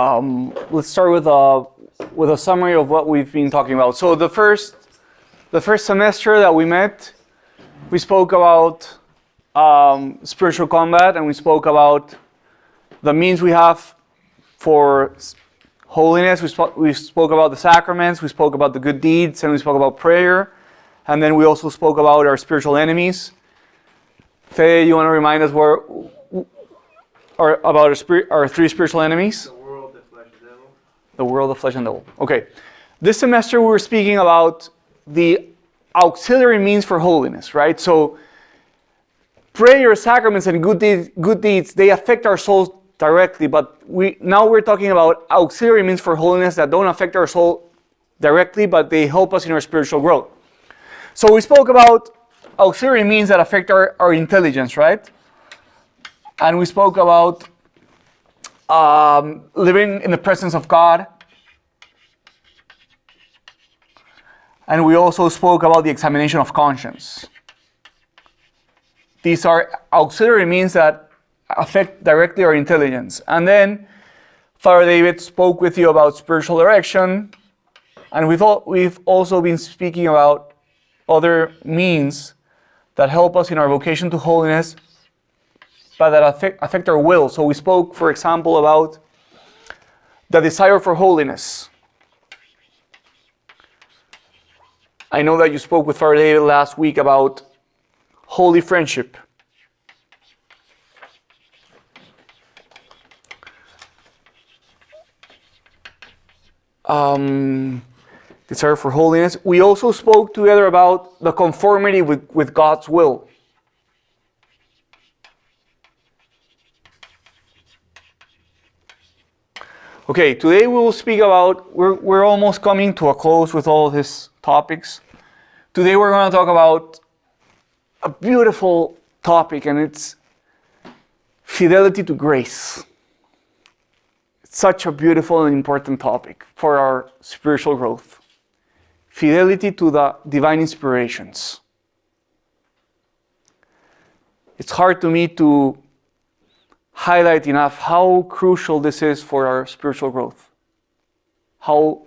Let's start with a summary of what we've been talking about. So the first semester that we met, we spoke about spiritual combat, and we spoke about the means we have for holiness. We spoke about the sacraments, we spoke about the good deeds, and we spoke about prayer. And then we also spoke about our spiritual enemies. Faye, you want to remind us about our three spiritual enemies? The world, the flesh, and devil. The world, the flesh, and devil. Okay. This semester we were speaking about the auxiliary means for holiness, right? So prayer, sacraments, and good deeds, they affect our souls directly, but now we're talking about auxiliary means for holiness that don't affect our soul directly, but they help us in our spiritual growth. So we spoke about auxiliary means that affect our intelligence, right? And we spoke about living in the presence of God. And we also spoke about the examination of conscience. These are auxiliary means that affect directly our intelligence. And then Father David spoke with you about spiritual direction. And we've also been speaking about other means that help us in our vocation to holiness, but that affect our will. So we spoke, for example, about the desire for holiness. I know that you spoke with Father David last week about holy friendship. Desire for holiness. We also spoke together about the conformity with God's will. Okay, today we will speak about, we're almost coming to a close with all of these topics. Today we're going to talk about a beautiful topic, and it's fidelity to grace. It's such a beautiful and important topic for our spiritual growth. Fidelity to the divine inspirations. It's hard to me to highlight enough how crucial this is for our spiritual growth. How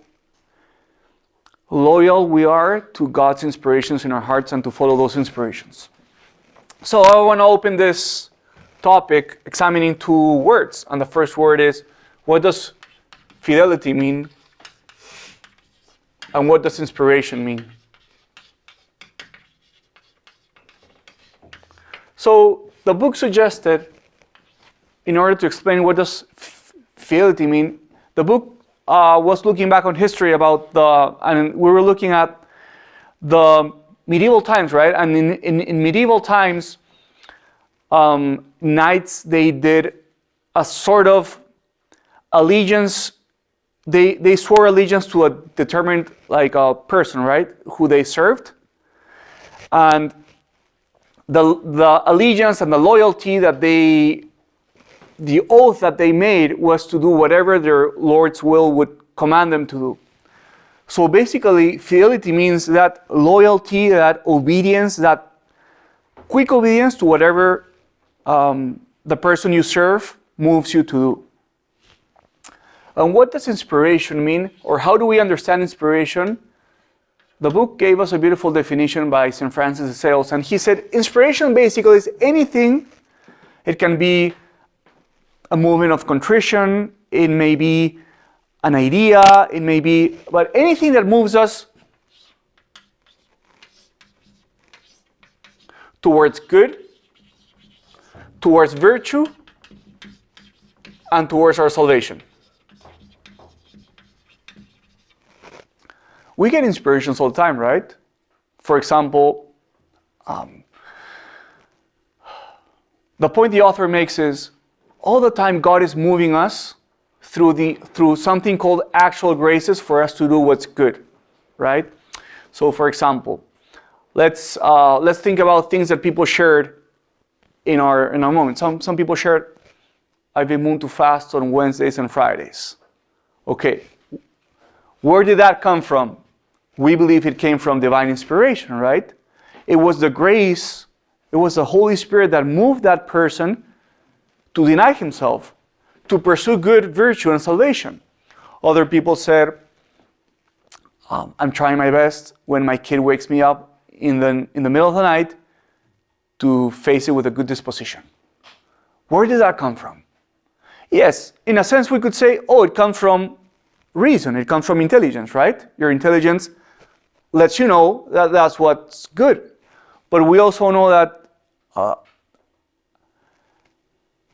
loyal we are to God's inspirations in our hearts and to follow those inspirations. So I want to open this topic examining two words. And the first word is, what does fidelity mean? And what does inspiration mean? So the book suggested, in order to explain what does fidelity mean, the book was looking back on history and we were looking at the medieval times, right? And in medieval times, knights, they did a sort of allegiance. They swore allegiance to a determined person, right, who they served, and the allegiance and the loyalty that the oath that they made was to do whatever their Lord's will would command them to do. So basically, fidelity means that loyalty, that obedience, that quick obedience to whatever the person you serve moves you to do. And what does inspiration mean, or how do we understand inspiration? The book gave us a beautiful definition by St. Francis de Sales, and he said inspiration basically is anything. It can be a movement of contrition, it may be an idea, it may be, but anything that moves us towards good, towards virtue, and towards our salvation. We get inspirations all the time, right? For example, the point the author makes is all the time God is moving us through something called actual graces for us to do what's good, right? So, for example, let's think about things that people shared in our moment. Some people shared, I've been moved to fast on Wednesdays and Fridays. Okay, where did that come from? We believe it came from divine inspiration, right? It was the grace, it was the Holy Spirit that moved that person to deny himself, to pursue good, virtue, and salvation. Other people said, I'm trying my best when my kid wakes me up in the middle of the night to face it with a good disposition. Where did that come from? Yes, in a sense we could say, it comes from reason, it comes from intelligence, right? Your intelligence lets you know that that's what's good. But we also know that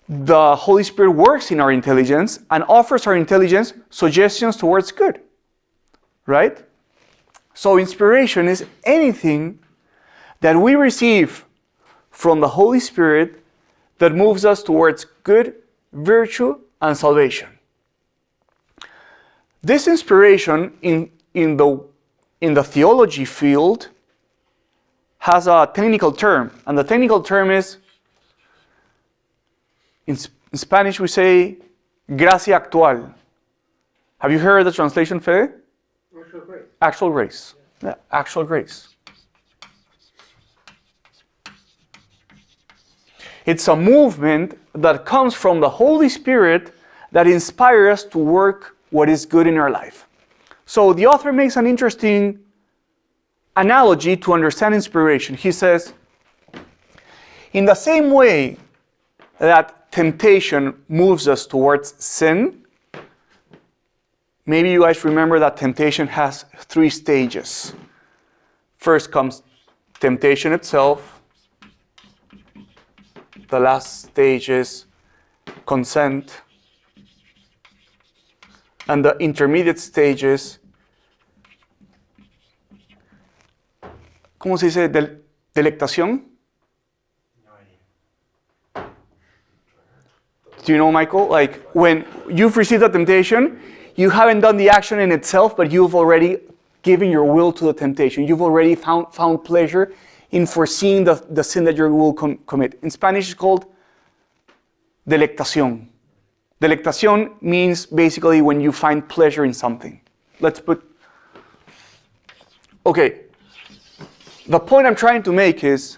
the Holy Spirit works in our intelligence and offers our intelligence suggestions towards good, right? So inspiration is anything that we receive from the Holy Spirit that moves us towards good, virtue, and salvation. This inspiration in the theology field has a technical term, and the technical term is, in Spanish we say, gracia actual. Have you heard the translation, Fede? Actual grace. Actual grace. Yeah, actual grace. It's a movement that comes from the Holy Spirit that inspires us to work what is good in our life. So the author makes an interesting analogy to understand inspiration. He says, in the same way that temptation moves us towards sin, maybe you guys remember that temptation has 3 stages. First comes temptation itself. The last stage is consent. And the intermediate stage is, ¿cómo se dice? Delectación? No idea. Do you know, Michael? Like when you've received a temptation, you haven't done the action in itself, but you've already given your will to the temptation. You've already found pleasure in foreseeing the sin that you will commit. In Spanish, it's called delectación. Delectación means basically when you find pleasure in something. Okay. The point I'm trying to make is,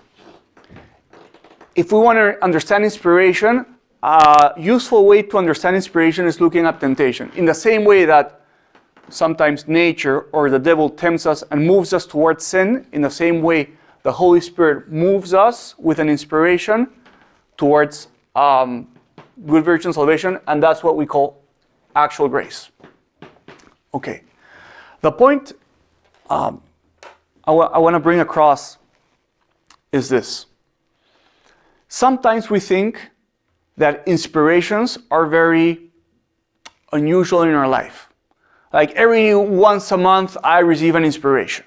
if we want to understand inspiration, a useful way to understand inspiration is looking at temptation. In the same way that sometimes nature or the devil tempts us and moves us towards sin, in the same way the Holy Spirit moves us with an inspiration towards good virtue and salvation, and that's what we call actual grace. Okay. The point I want to bring across is this. Sometimes we think that inspirations are very unusual in our life. Like every once a month, I receive an inspiration.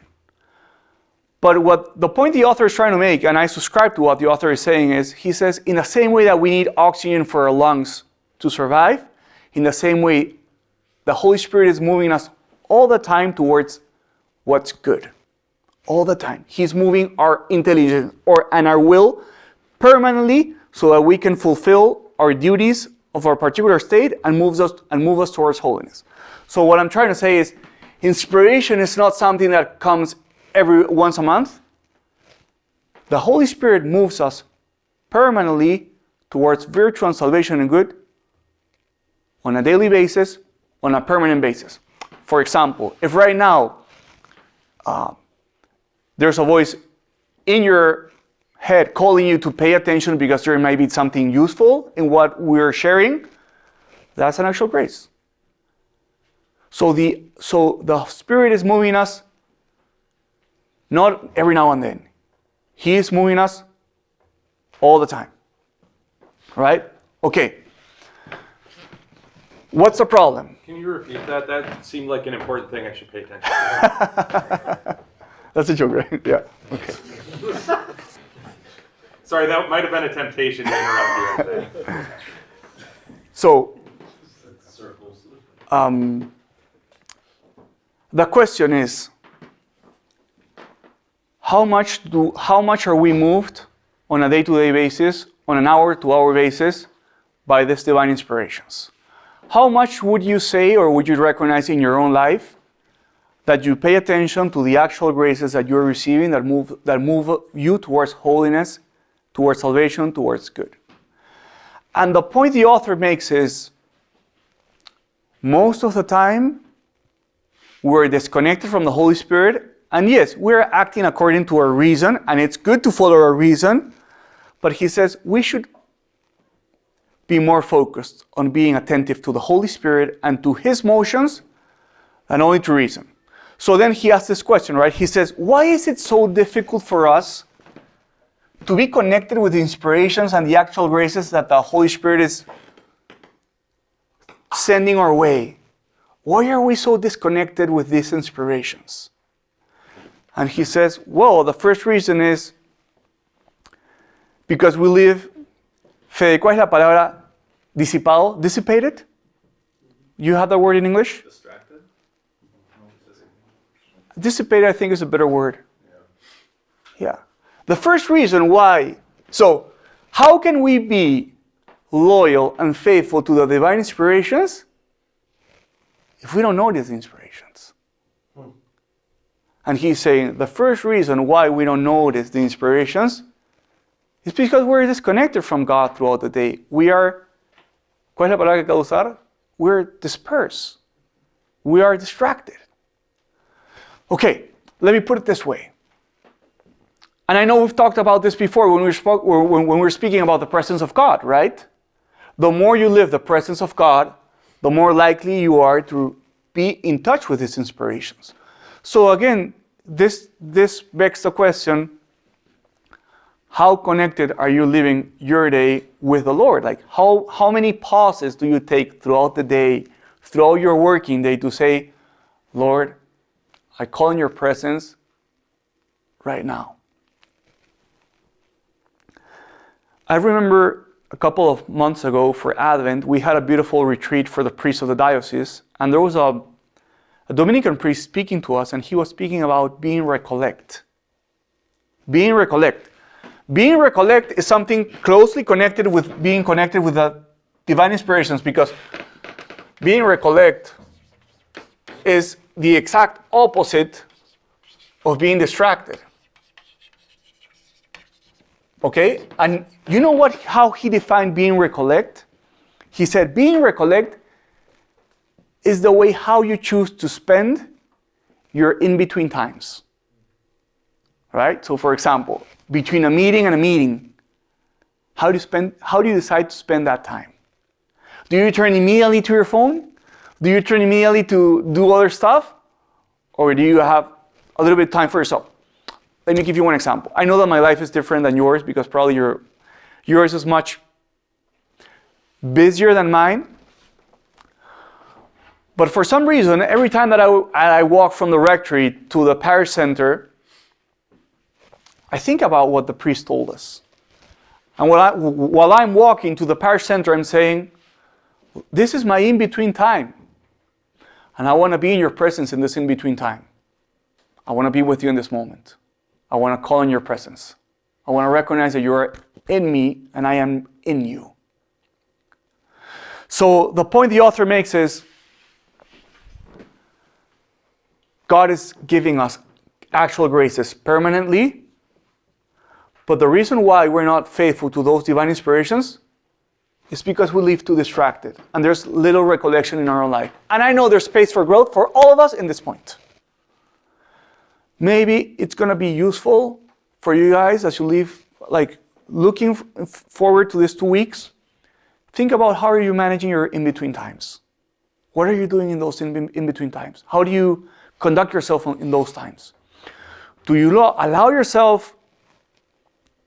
But what the point the author is trying to make, and I subscribe to what the author is saying, is he says, in the same way that we need oxygen for our lungs to survive, in the same way, the Holy Spirit is moving us all the time towards what's good. All the time. He's moving our intelligence and our will permanently so that we can fulfill our duties of our particular state and move us towards holiness. So what I'm trying to say is, inspiration is not something that comes every once a month. The Holy Spirit moves us permanently towards virtue and salvation and good on a daily basis, on a permanent basis. For example, if right now there's a voice in your head calling you to pay attention because there might be something useful in what we're sharing, that's an actual grace. So the Spirit is moving us not every now and then. He is moving us all the time. Right? Okay. What's the problem? Can you repeat that? That seemed like an important thing I should pay attention to. That's a joke, right? Yeah. Okay. Sorry, that might have been a temptation to interrupt you, I think. So, the question is, how much are we moved on a day-to-day basis, on an hour-to-hour basis, by these divine inspirations? How much would you say, or would you recognize in your own life, that you pay attention to the actual graces that you're receiving that move you towards holiness, towards salvation, towards good? And the point the author makes is, most of the time, we're disconnected from the Holy Spirit. And yes, we're acting according to our reason, and it's good to follow our reason. But he says we should be more focused on being attentive to the Holy Spirit and to his motions than only to reason. So then he asks this question, right? He says, why is it so difficult for us to be connected with the inspirations and the actual graces that the Holy Spirit is sending our way? Why are we so disconnected with these inspirations? And he says, well, the first reason is because we live, Fede, ¿cuál es la palabra? Disipado, dissipated? You have that word in English? Distracted? Dissipated, I think, is a better word. Yeah. The first reason why, so how can we be loyal and faithful to the divine inspirations if we don't know these inspirations? And he's saying the first reason why we don't notice the inspirations is because we're disconnected from God throughout the day. We are, ¿cuál es la palabra que acabo de usar? We're dispersed. We are distracted. Okay, let me put it this way. And I know we've talked about this before when we were speaking about the presence of God, right? The more you live the presence of God, the more likely you are to be in touch with His inspirations. So again, this begs the question, how connected are you living your day with the Lord? Like how many pauses do you take throughout the day, throughout your working day to say, Lord, I call in your presence right now. I remember a couple of months ago for Advent, we had a beautiful retreat for the priests of the diocese, and there was a Dominican priest speaking to us, and he was speaking about being recollect. Being recollect. Being recollect is something closely connected with being connected with the divine inspirations, because being recollect is the exact opposite of being distracted. Okay? And you know how he defined being recollect? He said, being recollect is the way how you choose to spend your in-between times. Right? So for example, between a meeting and a meeting, how do you decide to spend that time? Do you turn immediately to your phone? Do you turn immediately to do other stuff? Or do you have a little bit of time for yourself? Let me give you one example. I know that my life is different than yours because probably yours is much busier than mine. But for some reason, every time that I walk from the rectory to the parish center, I think about what the priest told us. And while I'm walking to the parish center, I'm saying, this is my in-between time. And I want to be in your presence in this in-between time. I want to be with you in this moment. I want to call in your presence. I want to recognize that you are in me and I am in you. So the point the author makes is, God is giving us actual graces permanently, but the reason why we're not faithful to those divine inspirations is because we live too distracted and there's little recollection in our own life. And I know there's space for growth for all of us in this point. Maybe it's going to be useful for you guys as you live, like looking forward to these 2 weeks. Think about how are you managing your in-between times. What are you doing in those in-between times? How do you conduct yourself in those times? Do you allow yourself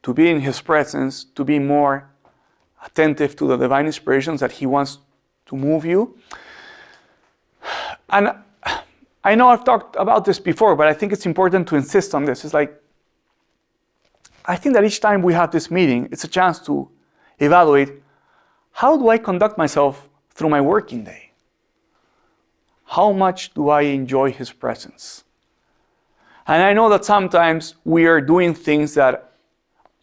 to be in His presence, to be more attentive to the divine inspirations that He wants to move you? And I know I've talked about this before, but I think it's important to insist on this. It's like, I think that each time we have this meeting, it's a chance to evaluate, how do I conduct myself through my working day? How much do I enjoy His presence? And I know that sometimes we are doing things that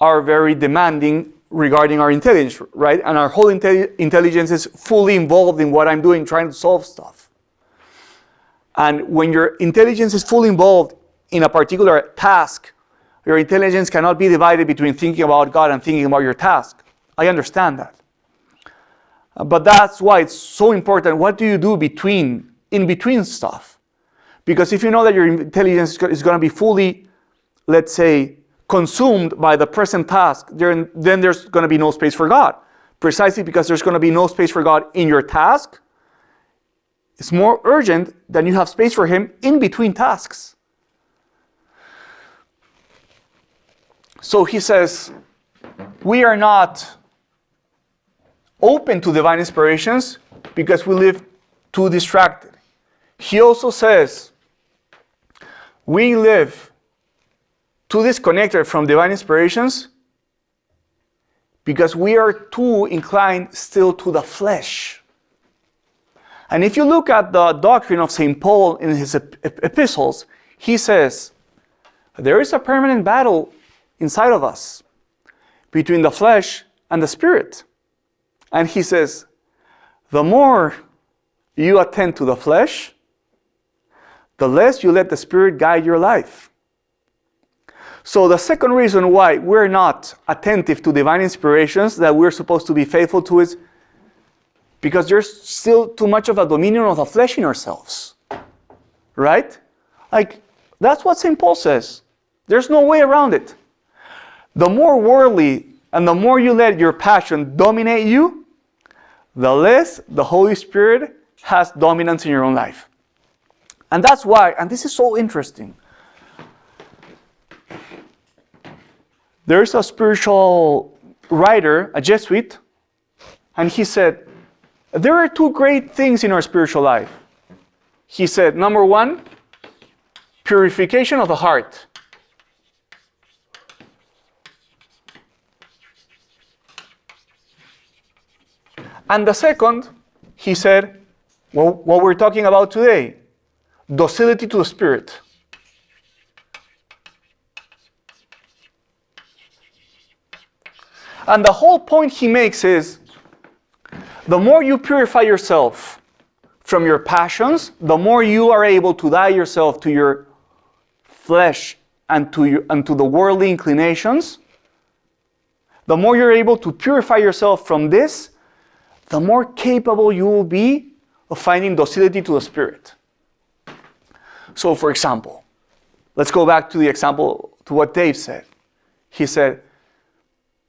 are very demanding regarding our intelligence, right? And our whole intelligence is fully involved in what I'm doing, trying to solve stuff. And when your intelligence is fully involved in a particular task, your intelligence cannot be divided between thinking about God and thinking about your task. I understand that. But that's why it's so important. What do you do in between stuff? Because if you know that your intelligence is going to be fully, let's say, consumed by the present task, then there's going to be no space for God. Precisely because there's going to be no space for God in your task, it's more urgent that you have space for Him in between tasks. So he says, we are not open to divine inspirations because we live too distracted. He also says, we live too disconnected from divine inspirations because we are too inclined still to the flesh. And if you look at the doctrine of St. Paul in his epistles, he says, there is a permanent battle inside of us between the flesh and the spirit. And he says, the more you attend to the flesh, the less you let the Spirit guide your life. So the second reason why we're not attentive to divine inspirations that we're supposed to be faithful to is because there's still too much of a dominion of the flesh in ourselves. Right? Like, that's what St. Paul says. There's no way around it. The more worldly and the more you let your passion dominate you, the less the Holy Spirit has dominance in your own life. And that's why, and this is so interesting, there's a spiritual writer, a Jesuit, and he said, there are two great things in our spiritual life. He said, number one, purification of the heart. And the second, he said, well, what we're talking about today, docility to the Spirit. And the whole point he makes is, the more you purify yourself from your passions, the more you are able to die yourself to your flesh and to the worldly inclinations, the more you're able to purify yourself from this, the more capable you will be of finding docility to the Spirit. So, for example, let's go back to the example, to what Dave said. He said,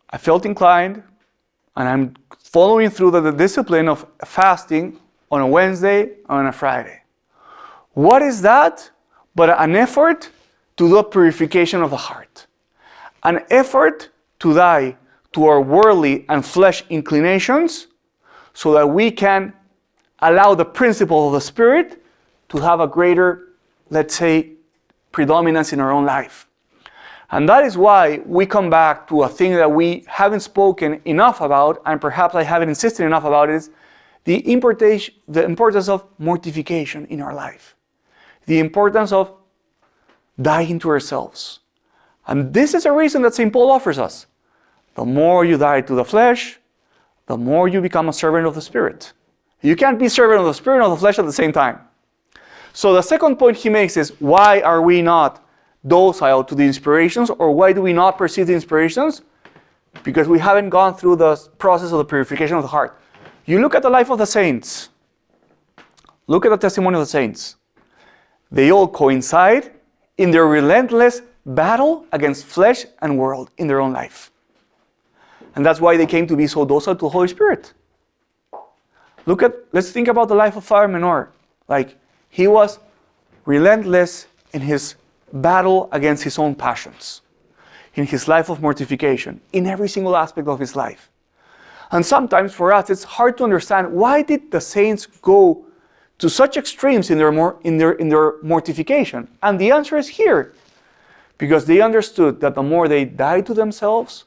I felt inclined, and I'm following through the discipline of fasting on a Wednesday and on a Friday. What is that but an effort to do a purification of the heart? An effort to die to our worldly and flesh inclinations so that we can allow the principle of the Spirit to have a greater, let's say, predominance in our own life. And that is why we come back to a thing that we haven't spoken enough about, and perhaps I haven't insisted enough about, is the importance of mortification in our life. The importance of dying to ourselves. And this is a reason that St. Paul offers us. The more you die to the flesh, the more you become a servant of the Spirit. You can't be servant of the Spirit and of the flesh at the same time. So the second point he makes is, why are we not docile to the inspirations, or why do we not perceive the inspirations? Because we haven't gone through the process of the purification of the heart. You look at the life of the saints. Look at the testimony of the saints. They all coincide in their relentless battle against flesh and world in their own life. And that's why they came to be so docile to the Holy Spirit. Let's think about the life of Father Menor. Like, he was relentless in his battle against his own passions, in his life of mortification, in every single aspect of his life. And sometimes for us, it's hard to understand, why did the saints go to such extremes in their mortification? And the answer is here. Because they understood that the more they died to themselves,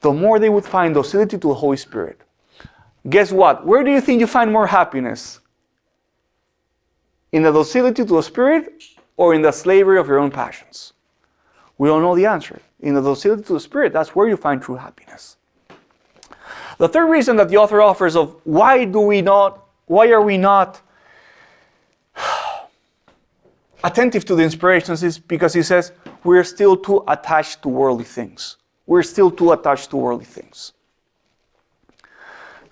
the more they would find docility to the Holy Spirit. Guess what? Where do you think you find more happiness? In the docility to the Spirit, or in the slavery of your own passions? We all know the answer. In the docility to the Spirit, that's where you find true happiness. The third reason that the author offers of why are we not attentive to the inspirations is because he says we're still too attached to worldly things. We're still too attached to worldly things.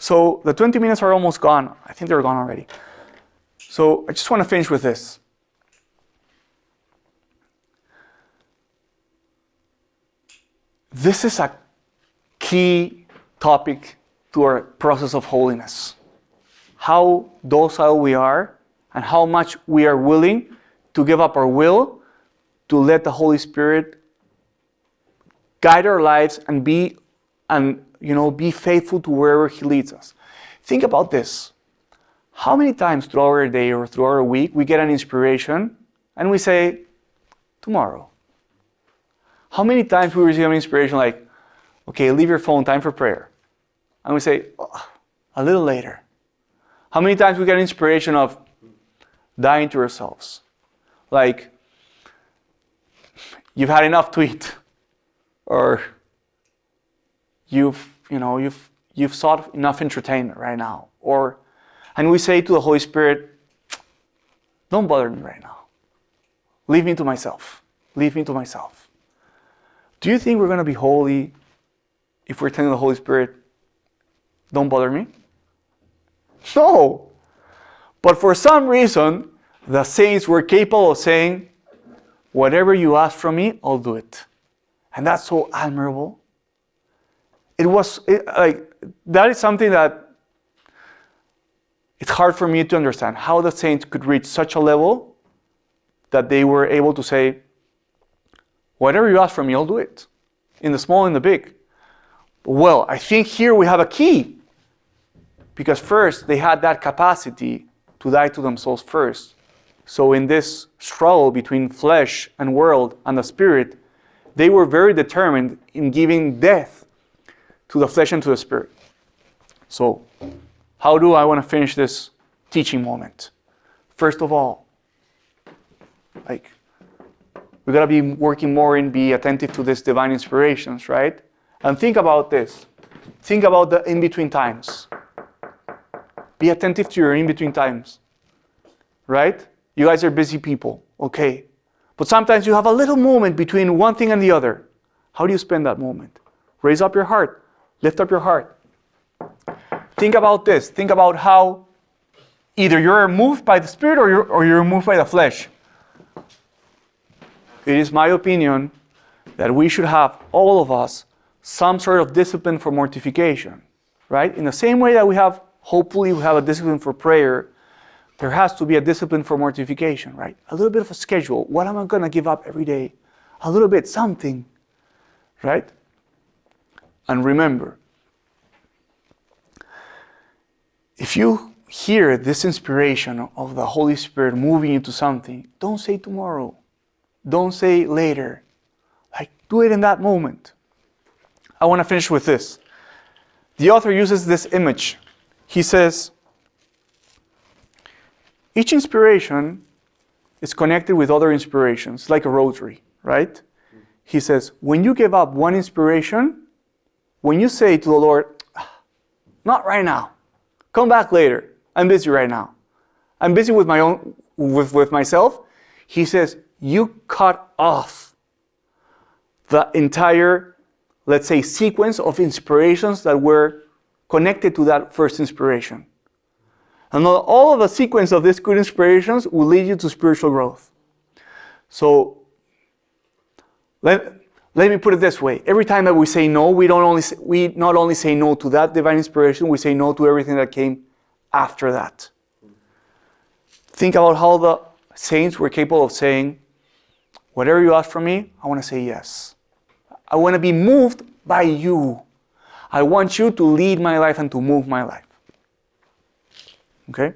So the 20 minutes are almost gone. I think they're gone already. So I just want to finish with this. This is a key topic to our process of holiness. How docile we are and how much we are willing to give up our will to let the Holy Spirit guide our lives and be faithful to wherever He leads us. Think about this. How many times throughout our day or throughout our week we get an inspiration and we say, tomorrow? How many times we receive an inspiration like, okay, leave your phone, time for prayer. And we say, oh, a little later. How many times we get an inspiration of dying to ourselves? Like, you've had enough to eat. Or you've sought enough entertainment right now. And we say to the Holy Spirit, don't bother me right now. Leave me to myself. Leave me to myself. Do you think we're going to be holy if we're telling the Holy Spirit, don't bother me? No. But for some reason, the saints were capable of saying, whatever you ask from me, I'll do it. And that's so admirable. That is something that it's hard for me to understand, how the saints could reach such a level that they were able to say, whatever you ask from me, I'll do it. In the small and the big. Well, I think here we have a key. Because first, they had that capacity to die to themselves first. So in this struggle between flesh and world and the spirit, they were very determined in giving death to the flesh and to the spirit. So, how do I want to finish this teaching moment? First of all, we got to be working more and be attentive to these divine inspirations, right? And think about this. Think about the in-between times. Be attentive to your in-between times, right? You guys are busy people, okay. But sometimes you have a little moment between one thing and the other. How do you spend that moment? Raise up your heart. Lift up your heart. Think about this. Think about how either you're moved by the Spirit or you're moved by the flesh. It is my opinion that we should have, all of us, some sort of discipline for mortification, right? In the same way that hopefully we have a discipline for prayer, there has to be a discipline for mortification, right? A little bit of a schedule. What am I going to give up every day? A little bit, something, right? And remember, if you hear this inspiration of the Holy Spirit moving into something, don't say tomorrow. Don't say later. Do it in that moment. I want to finish with this. The author uses this image. He says, each inspiration is connected with other inspirations, like a rosary, right? He says, when you give up one inspiration, when you say to the Lord, not right now, come back later, I'm busy right now, I'm busy with with myself, he says, you cut off the entire, let's say, sequence of inspirations that were connected to that first inspiration. And all of the sequence of these good inspirations will lead you to spiritual growth. So, let me put it this way. Every time that we say no, we not only say no to that divine inspiration, we say no to everything that came after that. Think about how the saints were capable of saying, whatever you ask from me, I want to say yes. I want to be moved by you. I want you to lead my life and to move my life. Okay?